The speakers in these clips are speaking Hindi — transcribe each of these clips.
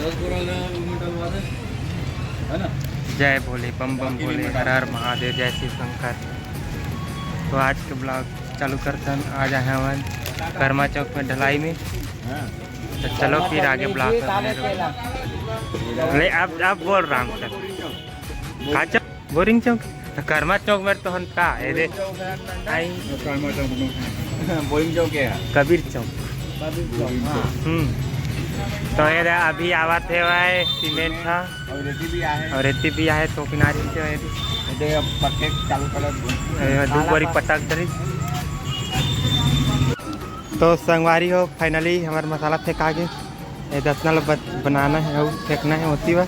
है ना। जय भोले, बम बम भोले, हर हर महादेव, जय शिव शंकर। तो आज के ब्लॉग चालू करते हैं। आज आए हैं कर्मा चौक में ढलाई में। तो चलो फिर आगे ब्लॉग ले। आप बोल रहा हूँ सर कहाँ चौक? बोरिंग चौक। तो कर्मा चौक में तो हम का है दे आई बोरिंग चौक है, कबीर चौक। तो ये अभी आवा थे भाई सीमेंट था और रेती भी आए तो किनारे से पट्टे चालू कर बोरी पटक दरी। तो संगवारी हो फाइनली हमारा मसाला फेंक आगे 10 नल बनाना है और फेंकना है होती हुआ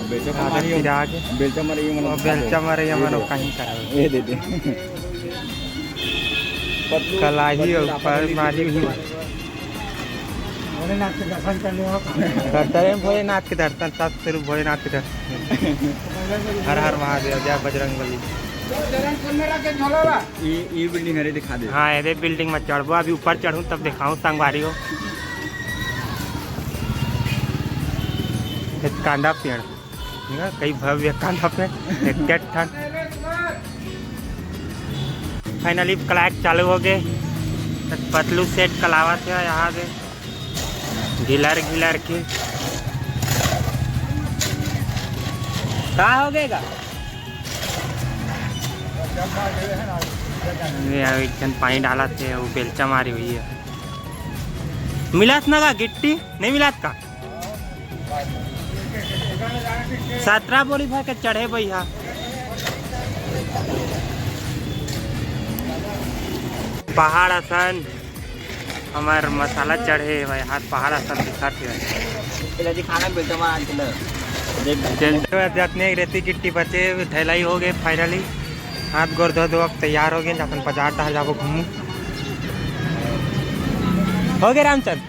बेलचा मारे हमारा कहीं करा कलाई ऊपर मारी हुई भोलेनाथ के दर्शन सब सिर्फ भोलेनाथ के दर्शन। हर हर महादेव, जय बजरंग बली। ये बिल्डिंग है, दिखा दे। हाँ ये बिल्डिंग में चढ़बो, अभी ऊपर चढ़ूँ तब दिखाऊँ संगवारी हो। एक कांदा पेड़ कई भव्य कांदा पेड़ फाइनली क्लाइक चालू हो गए। पतलू सेट कलावा थे यहाँ पे गिलर के कहाँ हो गएगा पानी डाला थे वो बेलचा मारी हुई है। मिलात ना का गिट्टी नहीं मिलात का 17 बोरी भर के चढ़े भैया। पहाड़ आसन हमार मसाला चढ़े भाई, हाथ पहाड़ आसन दिखाते जितने रेती गिट्टी बचे ढलाई हो गए। फाइनली हाथ गोर धो अब तैयार हो गए। अपन 50 टहल जाबो घूमू हो गए रामचंद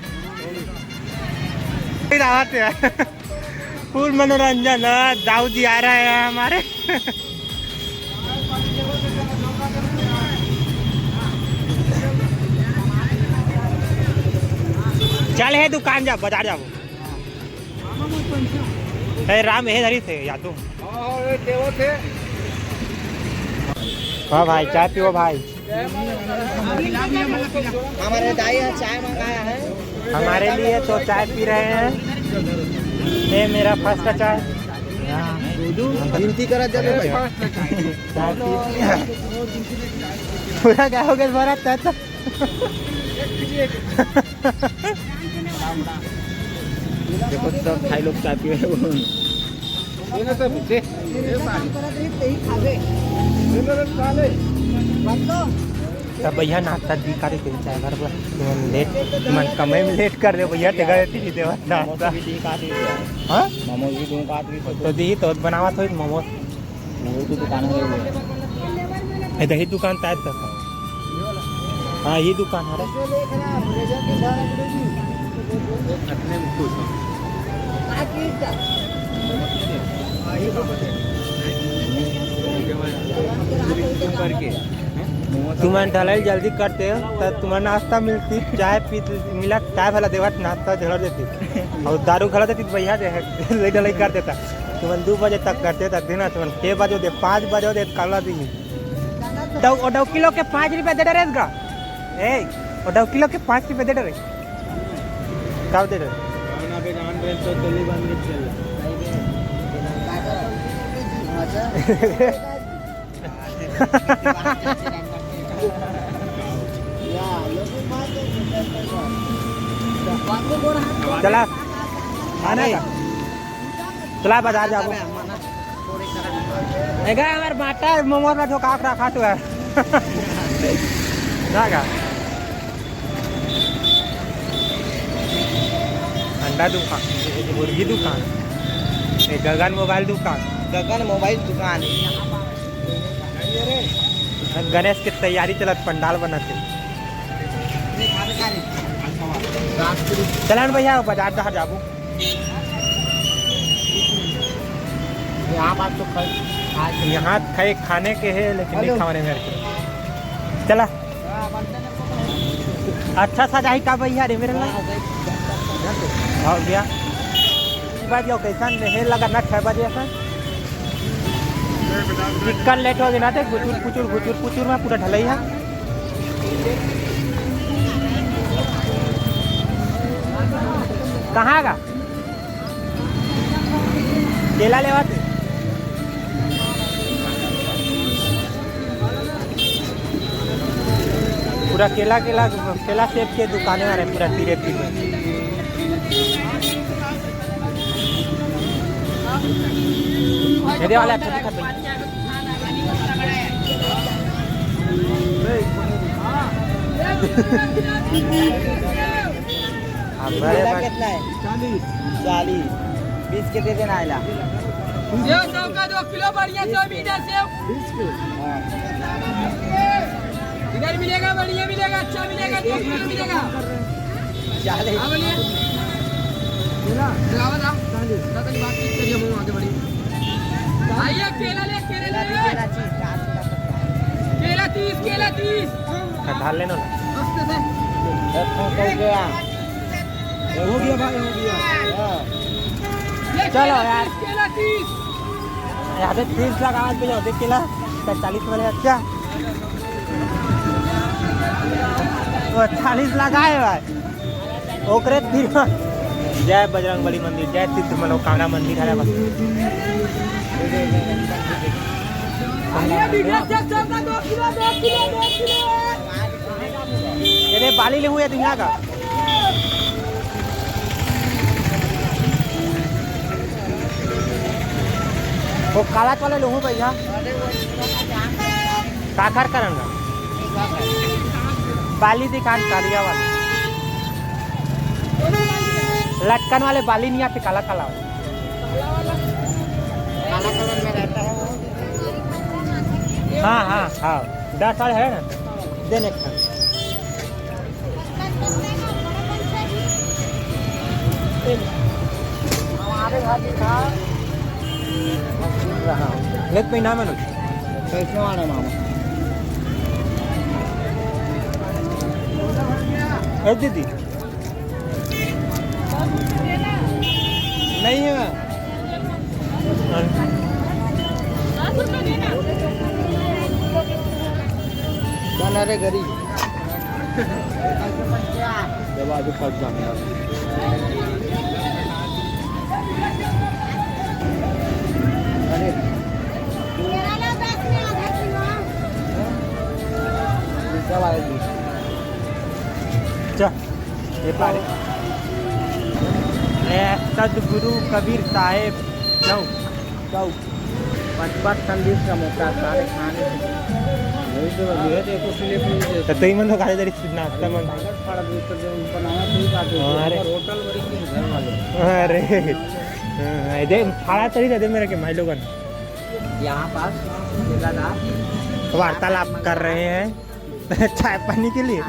फुल मनोरंजन। दाऊ जी आ रहे हैं हमारे। चल है दुकान जा बाजार जाओ। राम है धरी थे यादो। हाँ भाई चाय पियो भाई। हमारे दाई है चाय मंगाया है हमारे लिए तो चाय पी रहे हैं। ये मेरा फर्स्ट का चाय गिनती करा जाए पूरा क्या हो गया भरा तक। देखो सब भाई लोग चाय पिए तब भैया नाश्ता दिखा रहे थे चाय भर लेट मन कमे में लेट कर रहे भैया टेगा देती देवा नाश्ता। हाँ मोमोज भी दूँ काट तो दी तो बनावा थोड़ी मोमोज की दुकान है। दही दुकान टाइप तक। हाँ ये दुकान है तुम्हें ढलाई जल्दी करते हो तो तुम्हें नाश्ता मिलती चाय पी मिला चाय भला देवा नाश्ता झड़ देती और दारू खड़ा देती भैया ढलाई कर देता। तुम्हें 2 बजे तक करते था देना तुम्हें 6 बजे दे 5 बजे दे काला दी 2 किलो के 5 रुपये दे रहेगा। ए 2 किलो के 5 रुपये दे रहे कब दे रहे चला आना चला बाजार जाओ। हमारे बाटा मोमोज में ठोका रखा तो है अंडा दुकान, मुर्गी दुकान, गगन मोबाइल दुकान। गणेश की तैयारी चलत पंडाल बनाते। चलन भैया बाजार जहाँ जाबू यहाँ खाने के है लेकिन नहीं खाने में चला। अच्छा सजाई का भैया रे मेरे हाँ भैया बजे कैसा नहीं लगा ना 6 बजे ऐसा चिकन लेट हो गया थे गुचुर में पूरा ढलाई है। कहाँ का केला लेवा थे पूरा केला सेब के दुकानें आ रहे पूरा तीरे में। दे वाले अच्छा दिखा कितना है? 40 20 के दे देना आइला। 2 किलो बढ़िया 100 मीटर सेव इधर मिलेगा, बढ़िया मिलेगा, अच्छा मिलेगा, 2 किलो मिलेगा। 40 हाँ बोलिए बात करिए हम आगे बढ़िए। आइए केला ले केला 30 ढाल लेना मस्त से हो गया भाई हो गया। चलो यार केला 30 यहाँ पे 30 लगा आज पे जाओ देख केला 40 वाले अच्छा वो 40 लगाए भाई ओकरे फिर जय बजरंगबली मंदिर जय सिद्ध मनोकामना मंदिर है बस। आइए बिगड़ा चेक सबका 2 किलो ये बाली ले हुए दुनिया का वो काला वाले लोगों भैया काकर करेंगे बाली दिखान कालिया वाले लटकन वाले बाली नहीं आते काला काला कलर में रहता है वो। हाँ 10 साल है ना देने का हमारे घर भी था लेट पे ना मनो कैसे मारे मामा ए दीदी नहीं है अरे गरीब जब आज फट जाने अरे सब आएगी चा ये पारे सदगुरु कबीर साहेब जाओ 55 का मोटा सारे खाने तो तुम मन खाली तरी नाश्ता मन अरे दे फाड़ा तरी दे मेरे के भाई लोगन यहाँ पास वार्तालाप कर रहे हैं चाय पानी के लिए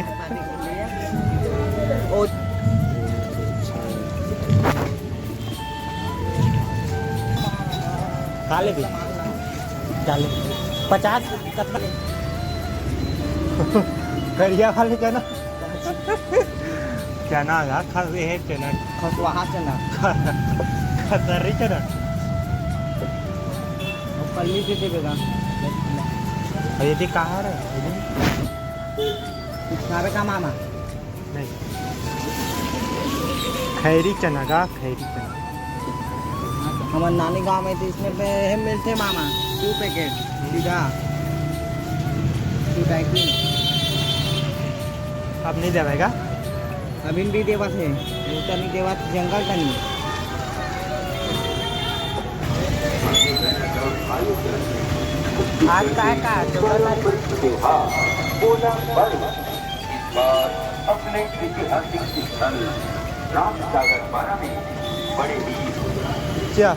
काले भी डाले 50 कितना करिया वाले चना चना गा खाते हैं चना खसवाहा चना खतरी चना पल्ली से देगा ये थी कहाँ है खावे का मामा नहीं खैरी चना का खैरी चना हमारे नानी गांव में थी इसमें मिलते मामा 2 पैकेट सीधा 2 पैकेट अब नहीं देवेगा अभी भी देवा थे तनी देवा जंगल तनी आज का अपने ऐतिहासिक स्थल रामसागर बारा में बड़े ही क्या